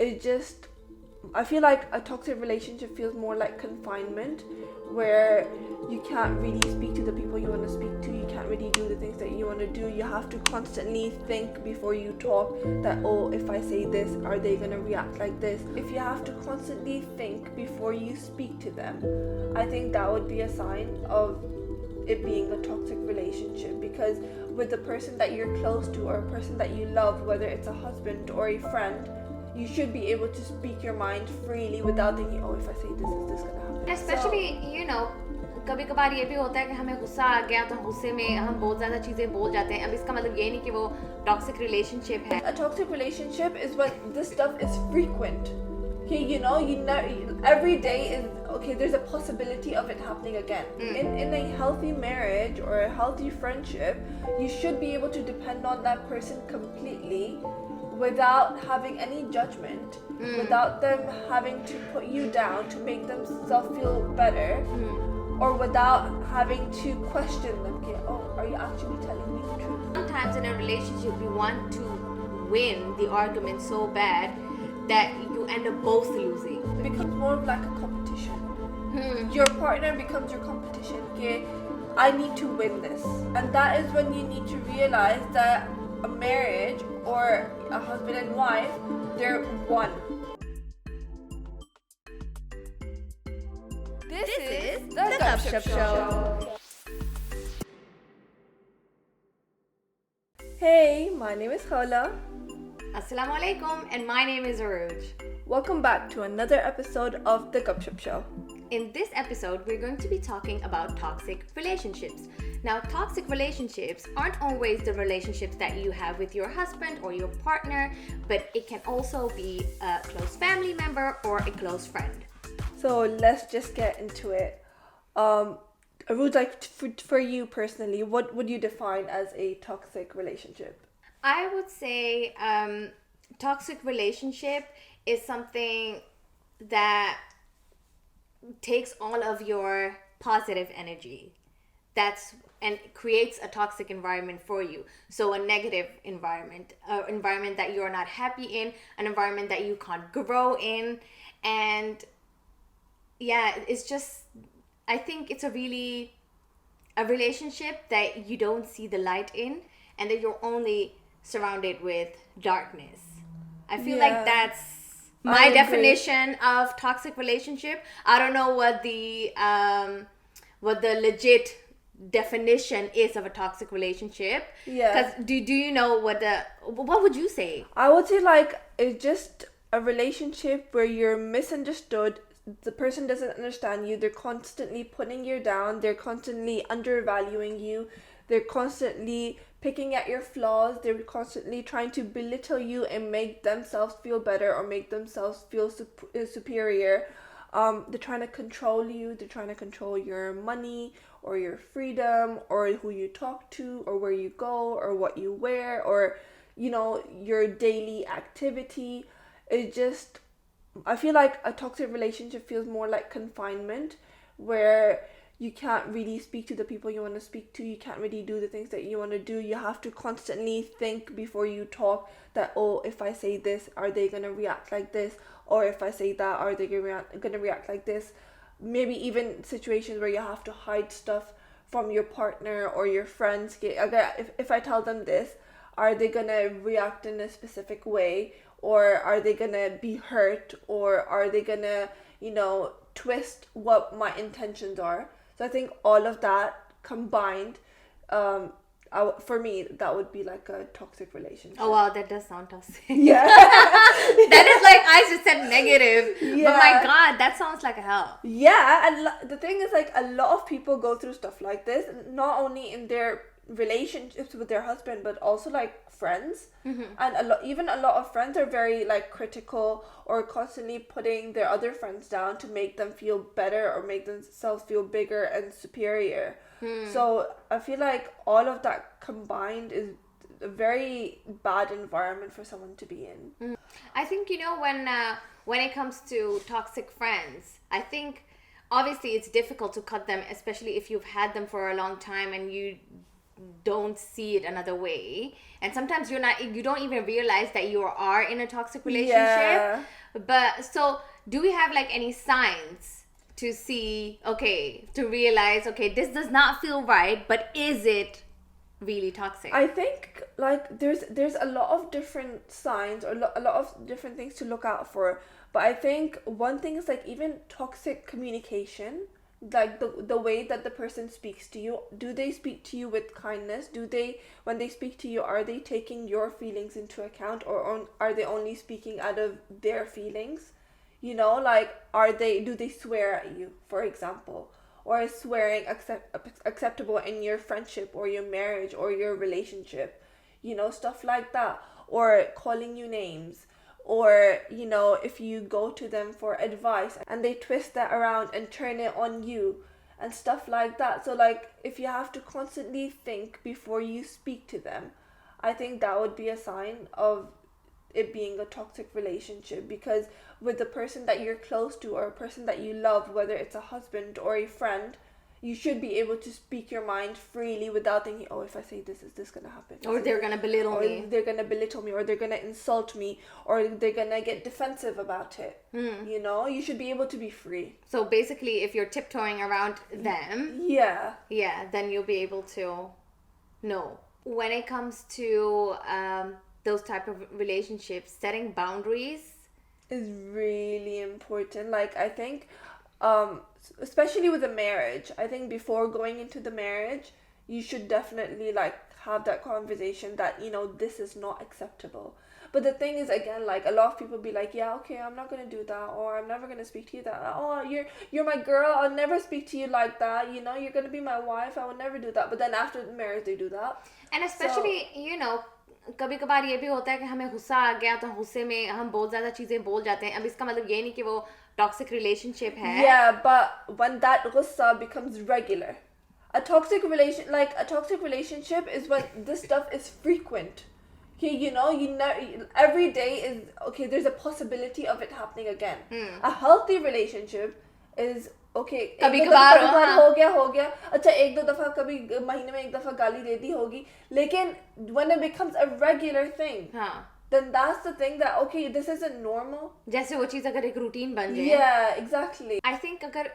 I feel like a toxic relationship feels more like confinement, where you can't really speak to the people you want to speak to. You can't really do the things that you want to do. You have to constantly think before you talk that, oh, if I say this, are they going to react like this? If you have to constantly think before you speak to them, I think that would be a sign of it being a toxic relationship. Because with the person that you're close to or a person that you love, whether it's a husband or a friend, you should be able to speak your mind freely without thinking, oh, if I say this, is this gonna happen? Especially, कभी कभार ये भी होता है कि हमें गुस्सा आ गया तो गुस्से में हम बहुत ज़्यादा चीज़ें बोल जाते हैं. अब इसका मतलब ये नहीं कि वो toxic relationship है. A toxic relationship is when this stuff is frequent. Okay, every day is, okay, there's a possibility of it happening again. In a healthy marriage or a healthy friendship, you should be able to depend on that person completely without having any judgment, without them having to put you down to make themselves feel better, or without having to question them. Okay, oh, are you actually telling me the truth? Sometimes in a relationship, we want to win the argument so bad that you end up both losing. It becomes more of like a competition. Your partner becomes your competition. Okay, I need to win this. And that is when you need to realize that a marriage or a husband and wife, they're one. This is the Gupshup Show. Hey, my name is Khawla. Assalamu alaikum, and my name is Aruj. Welcome back to another episode of the Gupshup Show. In this episode, we're going to be talking about toxic relationships. Now, toxic relationships aren't always the relationships that you have with your husband or your partner, but it can also be a close family member or a close friend. So let's just get into it. Aruj, like for you personally, what would you define as a toxic relationship? I would say toxic relationship is something that takes all of your positive energy and creates a toxic environment for you. So a negative environment, an environment that you're not happy in, an environment that you can't grow in. And yeah, it's just, I think it's a relationship that you don't see the light in, and that you're only surrounded with darkness. I feel like that's my definition of toxic relationship. I don't know what the legit definition is of a toxic relationship. Yeah. Because do you know what would you say? I would say like it's just a relationship where you're misunderstood. The person doesn't understand you. They're constantly putting you down. They're constantly undervaluing you. They're constantly picking at your flaws. They're constantly trying to belittle you and make themselves feel better or make themselves feel superior. They're trying to control you. They're trying to control your money or your freedom or who you talk to or where you go or what you wear or, your daily activity. I feel like a toxic relationship feels more like confinement, where you can't really speak to the people you want to speak to. You can't really do the things that you want to do. You have to constantly think before you talk that, oh, if I say this, are they going to react like this? Or if I say that, are they going to react like this? Maybe even situations where you have to hide stuff from your partner or your friends. If I tell them this, are they going to react in a specific way? Or are they going to be hurt? Or are they going to, twist what my intentions are? So I think all of that combined, for me, that would be like a toxic relationship. Oh wow, that does sound toxic. Yeah. That is like, I just said negative. Yeah. But my God, that sounds like a hell. Yeah, and the thing is like a lot of people go through stuff like this, not only in their relationships with their husband, but also like friends. And a lot of friends are very like critical or constantly putting their other friends down to make them feel better or make themselves feel bigger and superior. So I feel like all of that combined is a very bad environment for someone to be in. I think when it comes to toxic friends, I think obviously it's difficult to cut them, especially if you've had them for a long time and you don't see it another way, and sometimes you don't even realize that you are in a toxic relationship. But so do we have like any signs to see, okay, to realize, okay, this does not feel right, but is it really toxic? I think like there's a lot of different signs or a lot of different things to look out for, but I think one thing is like even toxic communication, like the way that the person speaks to you. Do they speak to you with kindness? Do they, when they speak to you, are they taking your feelings into account, or are they only speaking out of their feelings? You know, like do they swear at you, for example? Or is swearing acceptable in your friendship or your marriage or your relationship? You know, stuff like that. Or calling you names. Or, you know, if you go to them for advice and they twist that around and turn it on you and stuff like that. So, like, if you have to constantly think before you speak to them, I think that would be a sign of it being a toxic relationship. Because with the person that you're close to or a person that you love, whether it's a husband or a friend, you should be able to speak your mind freely without thinking, oh, if I say this, is this gonna happen? Or they're gonna belittle me. Or they're gonna belittle me, or they're gonna insult me, or they're gonna get defensive about it. You know, you should be able to be free. So basically, if you're tiptoeing around them, then you'll be able to know. When it comes to those type of relationships, setting boundaries is really important. Like, I think especially with a marriage, I think before going into the marriage, you should definitely like have that conversation that, you know, this is not acceptable. But the thing is, again, like, a lot of people be like, yeah, okay, I'm not gonna do that, or I'm never gonna speak to you that. Oh, you're my girl, I'll never speak to you like that. You know, you're gonna be my wife, I would never do that. But then after the marriage, they do that. And especially, you know, कभी कभार ये भी होता है कि हमें गुस्सा आ गया तो गुस्से में हम बहुत ज़्यादा चीज़ें बोल जाते हैं. अब इसका मतलब ये नहीं कि वो toxic relationship है. Yeah, but when that gussa becomes regular, a toxic relationship is when this stuff is frequent. Okay, you know, every day is okay. There's a possibility of it happening again. A healthy relationship is okay. कभी कभार हो गया. अच्छा, एक दो दफा कभी महीने में एक दफा गाली दे दी होगी. लेकिन when it becomes a regular thing, then that's the thing that, okay, this isn't normal. जैसे वो चीज़ अगर एक routine बन जाए. Yeah, exactly. I think अगर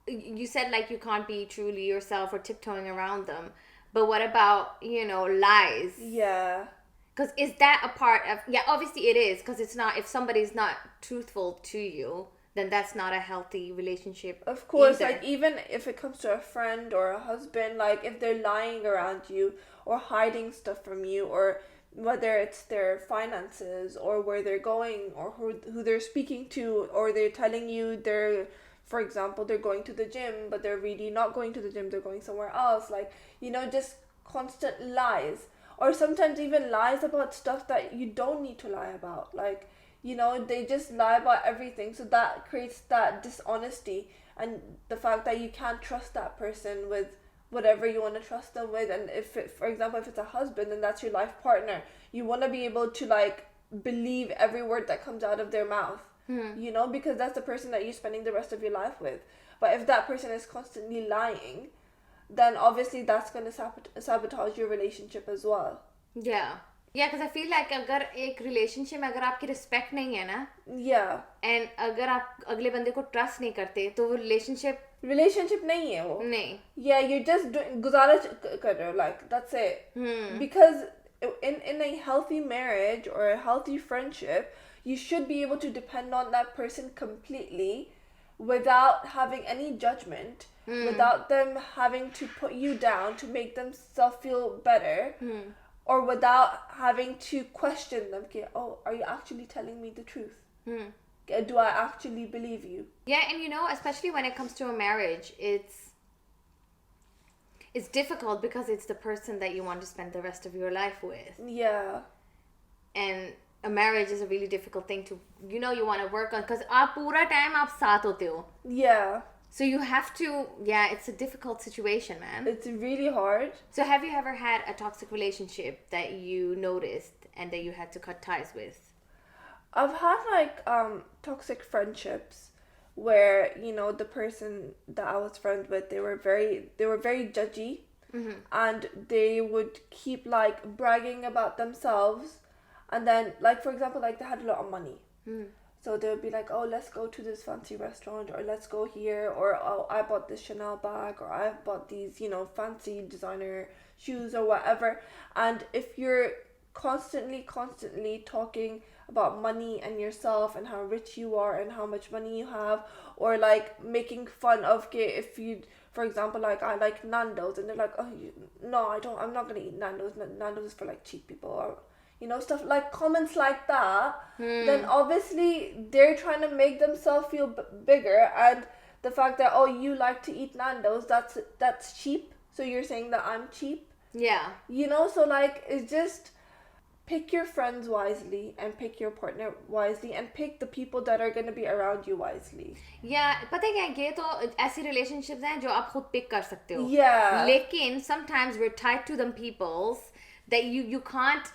you said like you can't be truly yourself or tiptoeing around them, but what about, you know, lies? Yeah. Because is that a part of, yeah, obviously it is, because it's not, if somebody's not truthful to you, then that's not a healthy relationship. Of course, either. like, even if it comes to a friend or a husband, like, if they're lying around you or hiding stuff from you, or whether it's their finances or where they're going or who they're speaking to, or they're telling you for example, they're going to the gym, but they're really not going to the gym, they're going somewhere else. Like, you know, just constant lies. Or sometimes even lies about stuff that you don't need to lie about. Like, you know, they just lie about everything. So that creates that dishonesty and the fact that you can't trust that person with whatever you want to trust them with. And for example, if it's a husband, then that's your life partner. You want to be able to, like, believe every word that comes out of their mouth. You know, because that's the person that you're spending the rest of your life with. But if that person is constantly lying, then obviously that's going to sabotage your relationship as well. Yeah, because I feel like अगर एक relationship में अगर आपकी respect नहीं है ना, and अगर आप अगले बंदे को trust नहीं करते, तो वो relationship नहीं है वो. नहीं. Yeah, you're just doing गुजारा कर रहे हो, like, that's it. Because in a healthy marriage or a healthy friendship, you should be able to depend on that person completely without having any judgment, without them having to put you down to make themselves feel better, or without having to question them. Okay, oh, are you actually telling me the truth? Do I actually believe you? Yeah, and you know, especially when it comes to a marriage, it's difficult because it's the person that you want to spend the rest of your life with. Yeah. And a marriage is a really difficult thing to, you know, you want to work on, because आप पूरा time आप साथ होते हो. Yeah. So you have to, it's a difficult situation, man. It's really hard. So have you ever had a toxic relationship that you noticed and that you had to cut ties with? I've had, like, toxic friendships where, you know, the person that I was friends with, they were very judgy. and they would keep like bragging about themselves, and then like for example like they had a lot of money. So they would be like, oh, let's go to this fancy restaurant, or let's go here, or oh, I bought this Chanel bag, or I bought these, you know, fancy designer shoes or whatever. And if you're constantly talking about money and yourself and how rich you are and how much money you have, or like making fun of if you, for example, like I like Nando's, and they're like, oh, no, I'm not gonna eat Nando's. Nando's is for like cheap people, or you know, stuff like comments like that, then obviously they're trying to make themselves feel bigger. And the fact that, oh, you like to eat Nando's, that's cheap, so you're saying that I'm cheap. Yeah. You know, so like it's just pick your friends wisely and pick your partner wisely and pick the people that are going to be around you wisely. Yeah, पता है क्या, ये तो ऐसी relationships हैं जो आप खुद pick कर सकते हो. Yeah. लेकिन sometimes we're tied to them peoples that you can't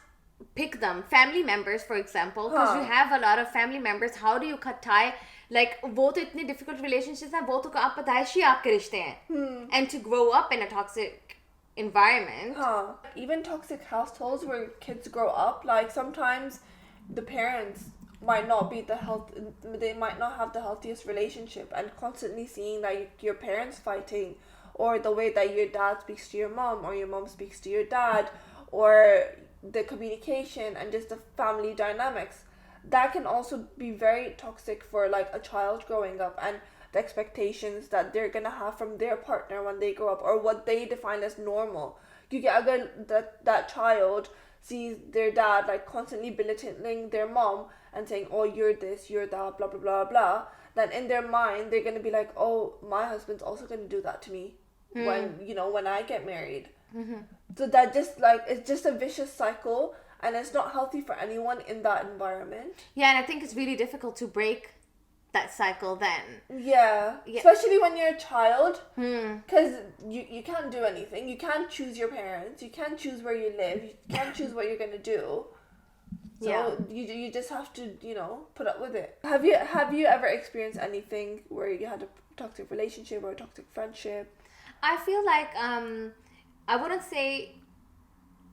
pick them. Family members, for example, because you have a lot of family members. How do you cut tie? Like वो तो इतनी difficult relationships हैं, वो तो आप पैदाइशी आपके रिश्ते हैं. And to grow up in a toxic environment. Even toxic households where kids grow up, like sometimes the parents might not be they might not have the healthiest relationship, and constantly seeing like your parents fighting, or the way that your dad speaks to your mom or your mom speaks to your dad, or the communication and just the family dynamics, that can also be very toxic for like a child growing up, and the expectations that they're gonna have from their partner when they grow up, or what they define as normal. Agar that child sees their dad like constantly belittling their mom and saying, oh, you're this, you're that, blah blah blah blah, then in their mind they're gonna be like, oh, my husband's also gonna do that to me when I get married. So that just like it's just a vicious cycle, and it's not healthy for anyone in that environment. Yeah, and I think it's really difficult to break that cycle then. Yeah. Especially when you're a child, because you can't do anything. You can't choose your parents. You can't choose where you live. You can't choose what you're gonna do. So you just have to, you know, put up with it. Have you ever experienced anything where you had a toxic relationship or a toxic friendship? I feel like I wouldn't say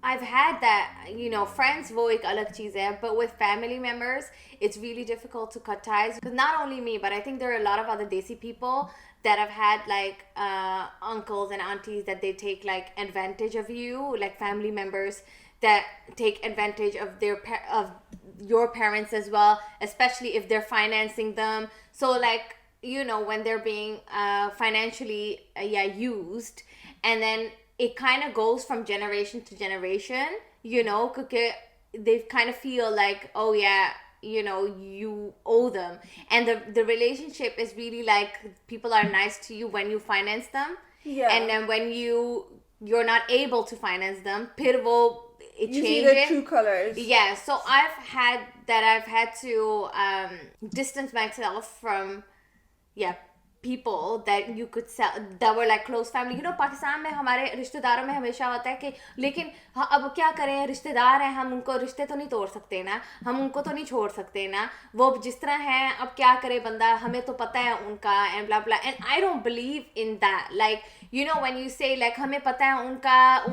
I've had that, you know, friends wo ek alag cheez hai, but with family members it's really difficult to cut ties, because not only me, but I think there are a lot of other Desi people that have had like uncles and aunties that they take like advantage of you, like family members that take advantage of of your parents as well, especially if they're financing them. So like, you know, when they're being financially used, and then it kind of goes from generation to generation, you know, because they kind of feel like, oh yeah, you know, you owe them. And the relationship is really like, people are nice to you when you finance them. Yeah. And then when you're not able to finance them, it changes. You see the true colors. Yeah, so I've had to distance myself from, people that you could sell that were like close family. You know, Pakistan में हमारे रिश्तेदारों में हमेशा होता है कि लेकिन अब क्या करें, रिश्तेदार हैं, हम उनको रिश्ते तो नहीं तोड़ सकते ना, हम उनको तो नहीं छोड़ सकते ना, वो जिस तरह हैं अब क्या करे बंदा, हमें तो पता है उनका, and blah blah. And I don't believe in that. Like, you know, when you say like हमें पता है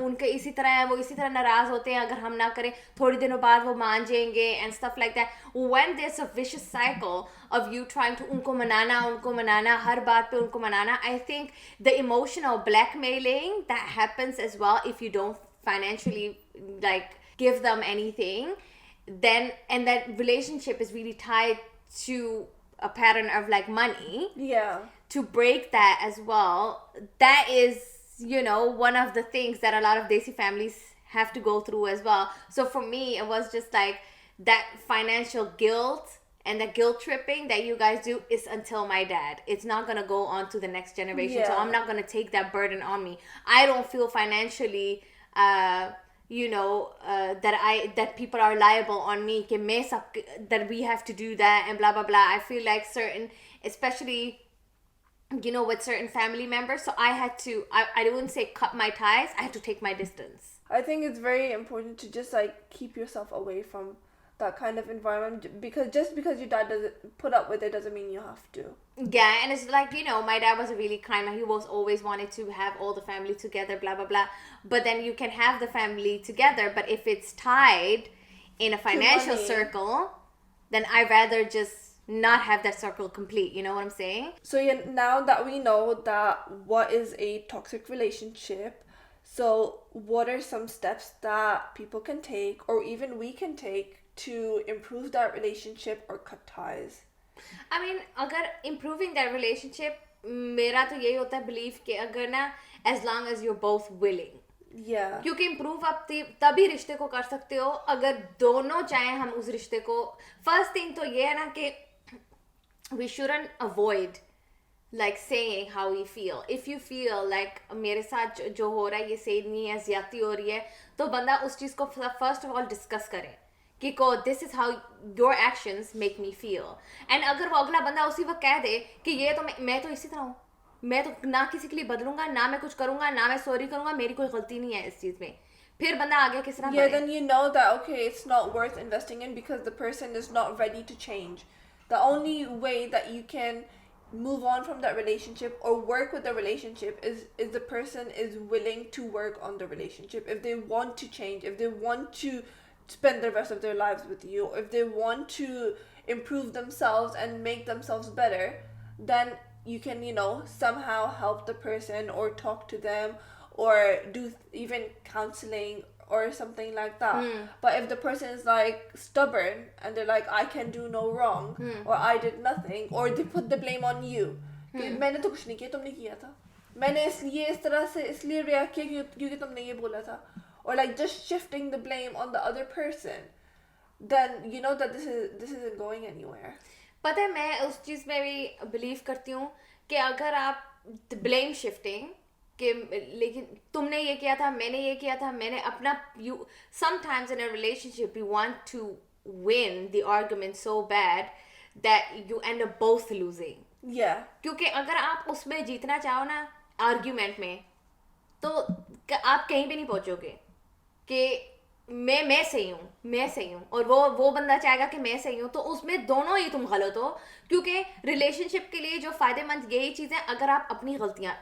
उनके इसी तरह है, वो इसी तरह नाराज होते हैं, अगर हम ना करें थोड़ी दिनों बाद वो मान जाएंगे and stuff like that. When there's a vicious cycle of you trying to उनको मनाना हर बात पे उनको मनाना, I think the emotional blackmailing that happens as well if you don't financially like give them anything, then, and that relationship is really tied to a pattern of like money. Yeah. To break that as well, that is, you know, one of the things that a lot of Desi families have to go through as well. So for me, it was just like that financial guilt and the guilt tripping that you guys do is until my dad. It's not going to go on to the next generation. Yeah. So I'm not going to take that burden on me. I don't feel financially, you know, that people are liable on me, that we have to do that and blah, blah, blah. I feel like certain, especially, you know, with certain family members. So I had to, I wouldn't say cut my ties. I had to take my distance. I think it's very important to just like keep yourself away from that kind of environment, because just because your dad doesn't put up with it doesn't mean you have to. Yeah, and it's like, my dad was a really kind man. He was always wanted to have all the family together, blah, blah, blah. But then you can have the family together, but if it's tied in a financial circle, then I'd rather just not have that circle complete. You know what I'm saying? So yeah, now that we know that what is a toxic relationship, so what are some steps that people can take, or even we can take, to improve that relationship or cut ties? I mean, अगर improving that relationship, मेरा तो यही होता है belief कि अगर ना, as long as you're both willing. Yeah. क्योंकि improve आप तभी रिश्ते को कर सकते हो अगर दोनों चाहें हम उस रिश्ते को. First thing तो ये है ना कि we shouldn't avoid like saying how we feel. If you feel like मेरे साथ जो हो रहा है ये सही नहीं है, ज्यादती हो रही है, तो बंदा उस चीज को first of all discuss करे कि this is how your actions make me feel. And अगर वो अगला बंदा उसी वक्त कह दे कि ये तो मैं तो इसी तरह हूँ, मैं तो ना किसी के लिए बदलूंगा, ना मैं कुछ करूंगा, ना मैं सॉरी करूंगा, मेरी कोई गलती नहीं है इस चीज में, फिर बंदा आगे किस तरह बढ़े? Then you know that okay, it's not worth investing in because the person is not ready to change. The only way that you can move on from that relationship or work with the relationship is the person is willing to work on the relationship. If they want to change, if they want to spend the rest of their lives with you, if they want to improve themselves and make themselves better, then you can, somehow help the person or talk to them or do even counseling or something like that. But if the person is like stubborn and they're like, I can do no wrong, or I did nothing, or they put the blame on you, मैंने तो कुछ नहीं किया, तुमने किया था, मैंने इसलिए इस तरह से इसलिए रिएक्ट किया क्योंकि तुमने ये बोला था, or like just shifting the blame on the other person, then you know that this isn't going anywhere. पता है, मैं उस चीज में भी बिलीव करती हूँ कि अगर आप ब्लेम शिफ्टिंग कि लेकिन तुमने ये किया था, मैंने ये किया था, मैंने अपना sometimes in a relationship you want to win the argument so bad that you end up both losing. Yeah. क्योंकि अगर आप उसमें जीतना चाहो ना आर्ग्यूमेंट में, तो आप कहीं भी नहीं पहुंचोगे कि मैं सही हूँ और वो बंदा चाहेगा कि मैं सही हूँ, तो उसमें दोनों ही तुम गलत हो. क्योंकि रिलेशनशिप के लिए जो फायदेमंद यही चीज़ है, अगर आप अपनी गलतियाँ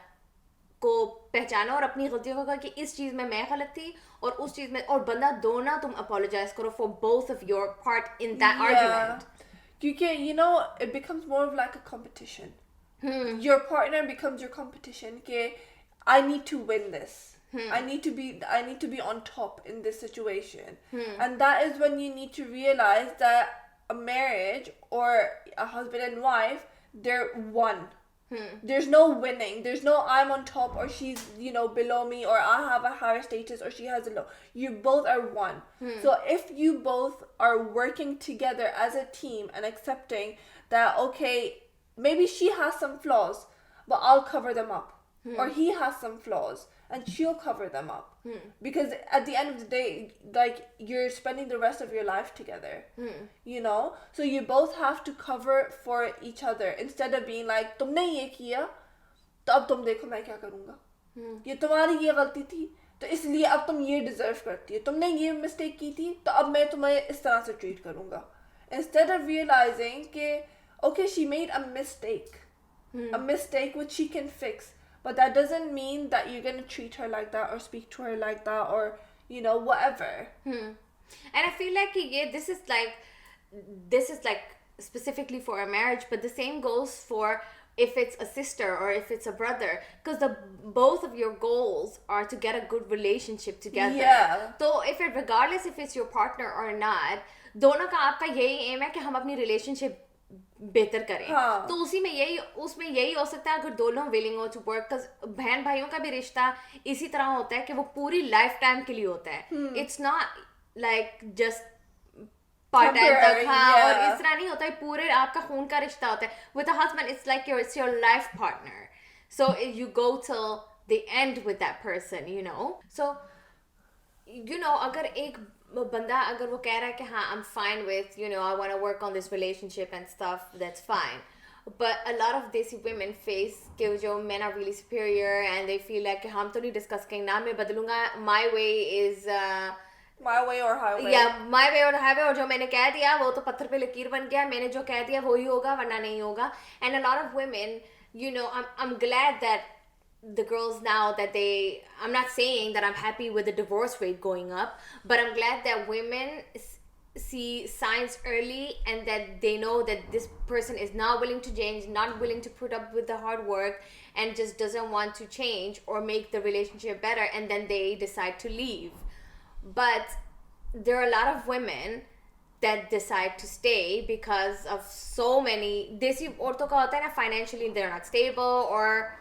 को पहचानो और अपनी गलतियों को कहा कि इस चीज़ में मैं गलत थी और उस चीज़ में, और बंदा दोनों तुम अपोलोजाइज करो for both of your part in that argument. क्योंकि it becomes more of like a competition. Your partner becomes your competition कि I need to win this. I need to be on top in this situation. And that is when you need to realize that a marriage or a husband and wife, they're one. There's no winning. There's no I'm on top or she's below me, or I have a higher status or she has a low. You both are one. So if you both are working together as a team and accepting that okay, maybe she has some flaws, but I'll cover them up. Or he has some flaws and she'll cover them up. Because at the end of the day, like, you're spending the rest of your life together. So you both have to cover for each other instead of being like, तुमने ये किया तो अब तुम देखो मैं क्या करूँगा, ये तुम्हारी ये गलती थी तो इसलिए अब तुम ये डिजर्व करती है, तुमने ये मिस्टेक की थी तो अब मैं तुम्हें इस तरह से ट्रीट करूँगा. Instead of realizing कि okay, she made a mistake which she can fix. But that doesn't mean that you're going to treat her like that or speak to her like that or, whatever. And I feel like this is like specifically for a marriage, but the same goes for if it's a sister or if it's a brother. Because both of your goals are to get a good relationship together. Yeah. So regardless if it's your partner or not, दोनों का आपका यही aim है कि हम अपनी relationship बेहतर करें. तो उसमें यही हो सकता है अगर दोनों willing हो to work. बहन भाइयों का भी रिश्ता इसी तरह होता है कि वो पूरी लाइफ टाइम के लिए होता है. It's not like just part time तक. और इस तरह नहीं होता है, पूरे आपका खून का रिश्ता होता है. With a husband it's like it's your life partner, so you go till the end with that person, so अगर एक बंदा अगर वो कह रहा है कि हाँ I'm fine with I want to work on this relationship and stuff, that's fine. But a lot of desi women face कि जो men are really superior and they feel like हम तो नहीं discuss करेंगे, ना मैं बदलूंगा, my way is My way or highway. Yeah, my way or highway, और जो मैंने कह दिया वो तो पत्थर पे लकीर बन गया, मैंने जो कह दिया वही होगा वरना नहीं होगा. And a lot of women, you know, I'm glad that the girls now that I'm not saying that I'm happy with the divorce rate going up, but I'm glad that women see signs early and that they know that this person is not willing to change, not willing to put up with the hard work, and just doesn't want to change or make the relationship better, and then they decide to leave. But there are a lot of women that decide to stay because of so many desi औरतों का होता है ना, financially they're not stable or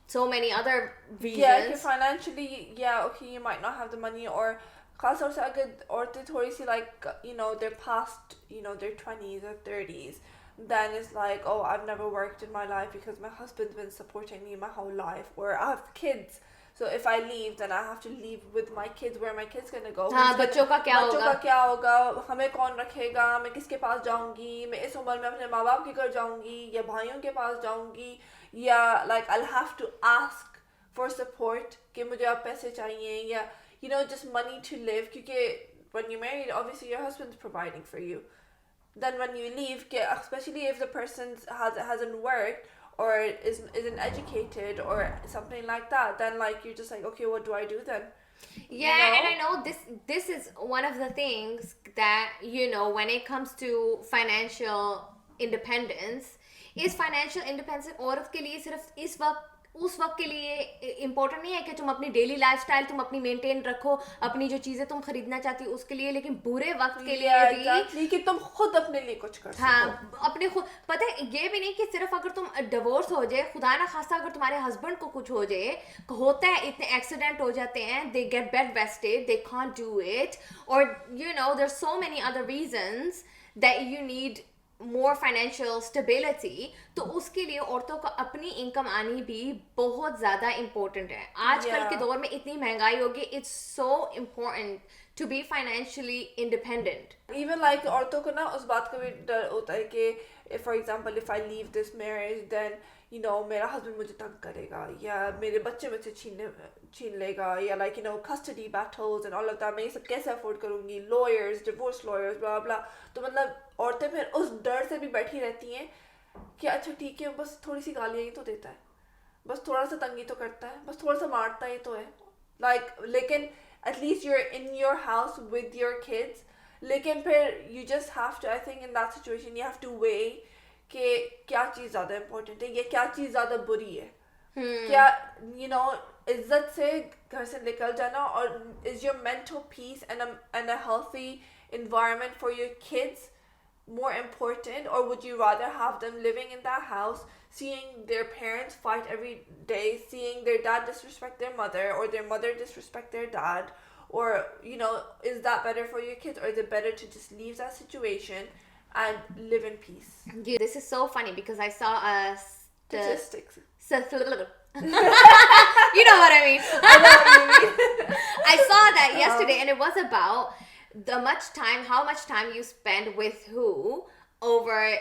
so many other reasons. Yeah, financially, yeah, okay, you might not have the money, or खास तौर से अगर औरतें थोड़ी सी like, you know, they're past, you know, their 20s or 30s, then it's like, oh, I've never worked in my life because my husband's been supporting me my whole life, or I have kids, so if I leave then I have to leave with my kids. Where are my kids gonna go? हाँ, बच्चों का क्या होगा, हमें कौन रखेगा, मैं किसके पास जाऊंगी, मैं इस उम्र में अपने माँ बाप के घर जाऊंगी या भाइयों के पास जाऊंगी, या like I'll have to ask for support कि मुझे अब पैसे चाहिए, या you know, just money to live, क्योंकि when you're married obviously your husband's providing for you. Then when you leave, especially if the person hasn't worked or isn't educated or something like that, then like you're just like, okay, what do I do then? Yeah, you know? And I know this is one of the things that, you know, when it comes to financial independence, is financial independence औरत के लिए सिर्फ इस वक्त उस वक्त के लिए इम्पोर्टेंट नहीं है कि तुम अपनी डेली लाइफस्टाइल तुम अपनी मेंटेन रखो, अपनी जो चीजें तुम खरीदना चाहती हो उसके लिए, लेकिन बुरे वक्त के लिए भी exactly, कि तुम खुद अपने लिए कुछ कर सको. हाँ, अपने खुद. पता है ये भी नहीं कि सिर्फ अगर तुम डिवोर्स हो जाए, खुदा ना खास्ता अगर तुम्हारे हस्बैंड को कुछ हो जाए, होता है इतने एक्सीडेंट हो जाते हैं, they get bed rested, they can't do it, or you know there's so many other reasons that you need more financial stability. तो उसके लिए औरतों को अपनी इनकम आनी भी बहुत ज़्यादा important है. आजकल के दौर में इतनी महंगाई होगी, it's so important to be financially independent. Even like औरतों को ना उस बात का भी डर होता है कि if for example if I leave this marriage then you know मेरा husband मुझे तंग करेगा या मेरे बच्चे मुझसे छीन लेगा, या like you know custody battles and all of that, मैं ये सब कैसे afford करूँगी, lawyers, divorce lawyers, blah blah. तो मतलब औरतें फिर उस डर से भी बैठी रहती हैं कि अच्छा ठीक है, बस थोड़ी सी गालियाँ ही तो देता है, बस थोड़ा सा तंगी तो करता है, बस थोड़ा सा मारता ही तो है, like लेकिन at least you're in your house with your kids. लेकिन फिर you just have to, I think in that situation you have to weigh कि क्या चीज़ ज़्यादा important है या क्या चीज़ ज़्यादा बुरी है. क्या you know इज्जत से घर से निकल जाना, और is your mental peace and a healthy environment for your kids more important, or would you rather have them living in that house seeing their parents fight every day, seeing their dad disrespect their mother or their mother disrespect their dad, or you know, is that better for your kids, or is it better to just leave that situation and live in peace? Dude, this is so funny because I saw statistics. You know what I mean. I know what you mean. I saw that yesterday, and it was about how much time you spend with who over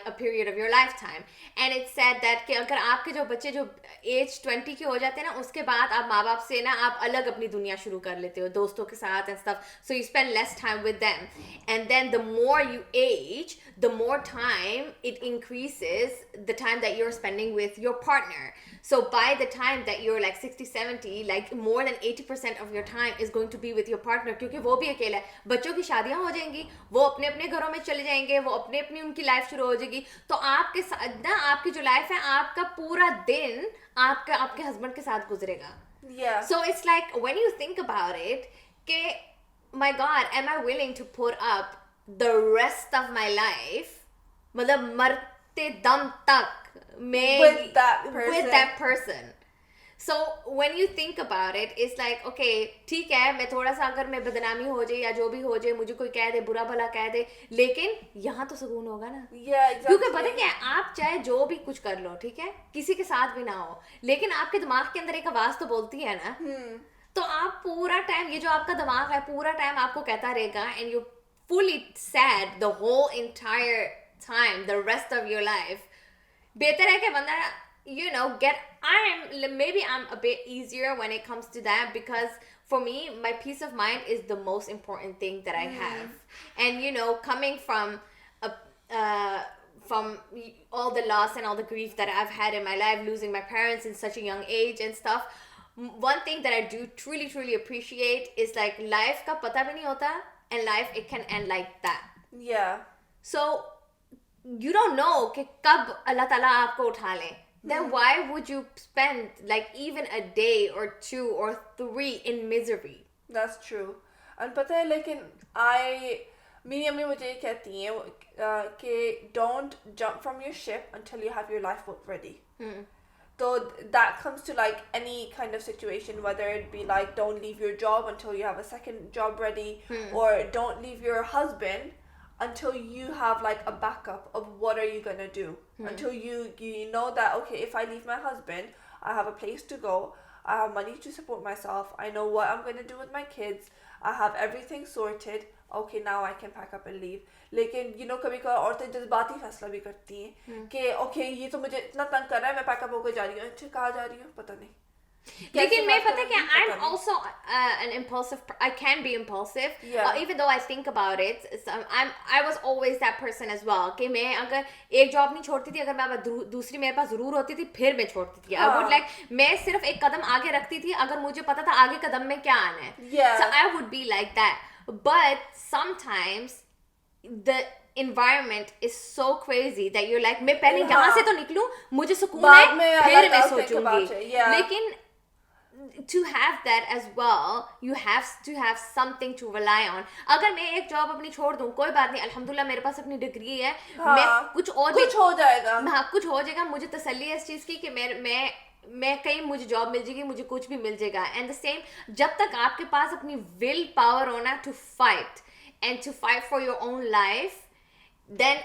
a period of your lifetime. And it said that कि अगर आपके जो बच्चे जो age 20 के हो जाते हैं ना, उसके बाद आप माँ बाप से ना आप अलग अपनी दुनिया शुरू कर लेते हो दोस्तों के साथ and stuff, so you spend less time with them, and then the more you age, the more time it increases the time that you're spending with your partner. So by the time that you're like 60-70, like more than 80% of your time is going to be with your partner, क्योंकि वो भी अकेला है, बच्चों की शादियां हो जाएंगी, वो अपने अपने घरों में चले जाएंगे, वो अपने अपनी उनकी लाइफ शुरू हो जाएगी, तो आपके साथ ना आपकी जो लाइफ है, आपका पूरा दिन आपके हस्बैंड के साथ गुजरेगा. Yeah. So it's like when you think about it, कि my God, am I willing to put up the rest of my life, मतलब मरते दम तक with that person. So when you think about it, it's like, okay, ठीक है, मैं थोड़ा सा अगर मैं बदनामी हो जाए या जो भी हो जाए, मुझे कोई कह दे, बुरा भला कह दे, लेकिन यहाँ तो सुकून होगा ना. Yeah, exactly. क्योंकि पता क्या है, आप चाहे जो भी कुछ कर लो, ठीक है, किसी के साथ भी ना हो, लेकिन आपके दिमाग के अंदर एक आवाज तो बोलती है ना. तो आप पूरा टाइम, ये जो आपका दिमाग है, पूरा टाइम आपको कहता रहेगा, and you're fully sad the whole entire time, the rest of your life. बेहतर है कि बंदा, you know, maybe I'm a bit easier when it comes to that, because for me, my peace of mind is the most important thing that I have. And you know, coming from all the loss and all the grief that I've had in my life, losing my parents in such a young age and stuff, one thing that I do truly appreciate is like life ka pata bhi nahi hota, and life, it can end like that. Yeah. So you don't know कि कब Allah Ta'ala आपको उठा ले. Then why would you spend like even a day or 2 or 3 in misery? That's true. And पता है लेकिन मेरी अम्मी मुझे ये कहती हैं कि don't jump from your ship until you have your lifeboat ready. So that comes to like any kind of situation, whether it be like don't leave your job until you have a second job ready, or don't leave your husband until you have like a backup of what are you gonna do, until you know that, okay, if I leave my husband, I have a place to go, I have money to support myself, I know what I'm gonna do with my kids, I have everything sorted, okay, now I can pack up and leave. लेकिन you know कभी कभी औरतें जज्बाती फैसला भी करती हैं कि okay ये तो मुझे इतना तंग कर रहा है, मैं पैकअप होकर जा रही हूँ, अच्छा कहाँ जा रही हूँ पता नहीं. लेकिन मैं पता क्या, I'm also an impulsive. I can be impulsive. Yeah. Even though I think about it, I was always that person as well. कि मैं अगर एक जॉब नहीं छोड़ती थी, अगर मैं दूसरी मेरे पास जरूर होती थी, फिर मैं छोड़ती थी. I would like, मैं सिर्फ एक कदम आगे रखती थी अगर मुझे पता था आगे कदम में क्या आना है. Yeah. So I would be like that. But sometimes the environment is so crazy that you're like, मैं पहले यहाँ से तो निकलूं, मुझे सुकून है, फिर मैं सोचूंगी. लेकिन to have that as well, you have to have something to rely on. अगर मैं एक जॉब अपनी छोड़ दूं, कोई बात नहीं, अल्हम्दुलिल्लाह मेरे पास अपनी डिग्री है, मैं कुछ और कुछ हो जाएगा. हाँ, कुछ हो जाएगा. मुझे तसल्ली है इस चीज की कि मैं कहीं मुझे जॉब मिल जाएगी, मुझे कुछ भी मिल जाएगा. एंड द सेम, जब तक आपके पास अपनी विल पावर होना to fight and to fight for your own life, then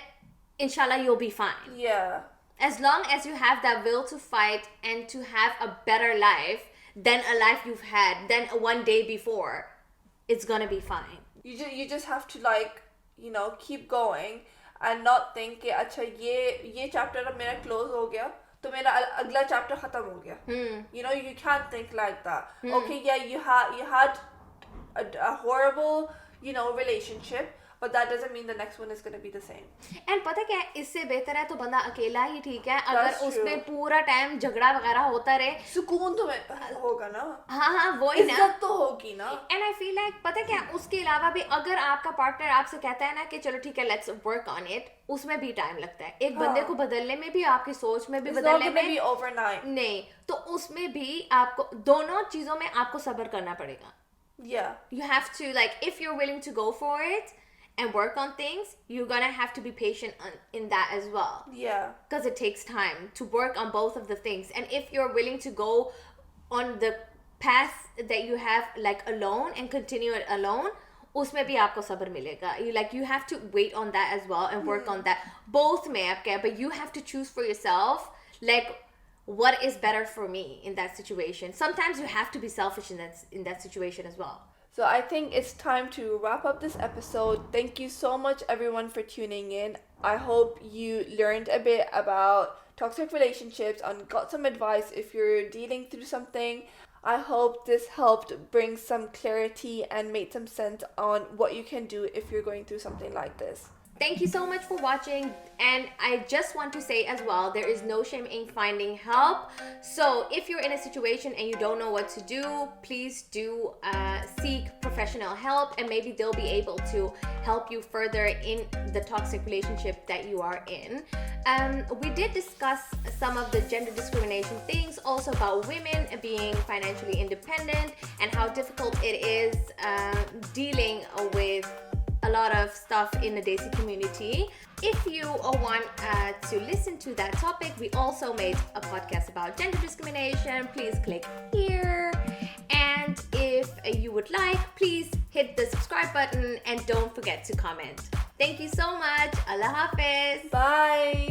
inshallah you'll be fine. Yeah. As long as you have that will to fight and to have a better life than a life you've had, than one day before, it's gonna be fine. You just have to like, you know, keep going and not think कि अच्छा ये chapter अब मेरा close हो गया तो मेरा अगला chapter खत्म हो गया. You know, you can't think like that. Okay, yeah, you had a horrible, you know, relationship, but that doesn't mean the next one is going to be the same. And पता क्या है, इससे बेहतर है तो बंदा अकेला ही ठीक है. अगर उसमें पूरा टाइम झगड़ा वगैरह होता रहे, सुकून तो होगा ना. हाँ वही ना, इज्जत तो होगी ना. And I feel like पता क्या, उसके अलावा भी अगर आपका पार्टनर आपसे कहता है ना कि चलो ठीक है, let's work on it, उसमें भी टाइम लगता है. एक बंदे को बदलने में भी, आपकी सोच में भी बदलने में overnight. नहीं, तो उसमें भी आपको दोनों चीजों में आपको सब्र करना पड़ेगा. Yeah. You have to, like, if you're willing to go for it and work on things, you're gonna have to be patient in that as well. Yeah. Because it takes time to work on both of the things. And if you're willing to go on the path that you have, like, alone and continue it alone, उसमें भी आपको सब्र मिलेगा. You have to wait on that as well and work on that. Both में आपके, but you have to choose for yourself, like, what is better for me in that situation. Sometimes you have to be selfish in that situation as well. So I think it's time to wrap up this episode. Thank you so much everyone for tuning in. I hope you learned a bit about toxic relationships and got some advice if you're dealing through something. I hope this helped bring some clarity and made some sense on what you can do if you're going through something like this. Thank you so much for watching, and I just want to say as well, there is no shame in finding help. So if you're in a situation and you don't know what to do, please do seek professional help, and maybe they'll be able to help you further in the toxic relationship that you are in. We did discuss some of the gender discrimination things, also about women being financially independent and how difficult it is dealing with a lot of stuff in the Desi community. If you want to listen to that topic, we also made a podcast about gender discrimination. Please click here. And if you would like, please hit the subscribe button and don't forget to comment. Thank you so much. Allah Hafiz. Bye.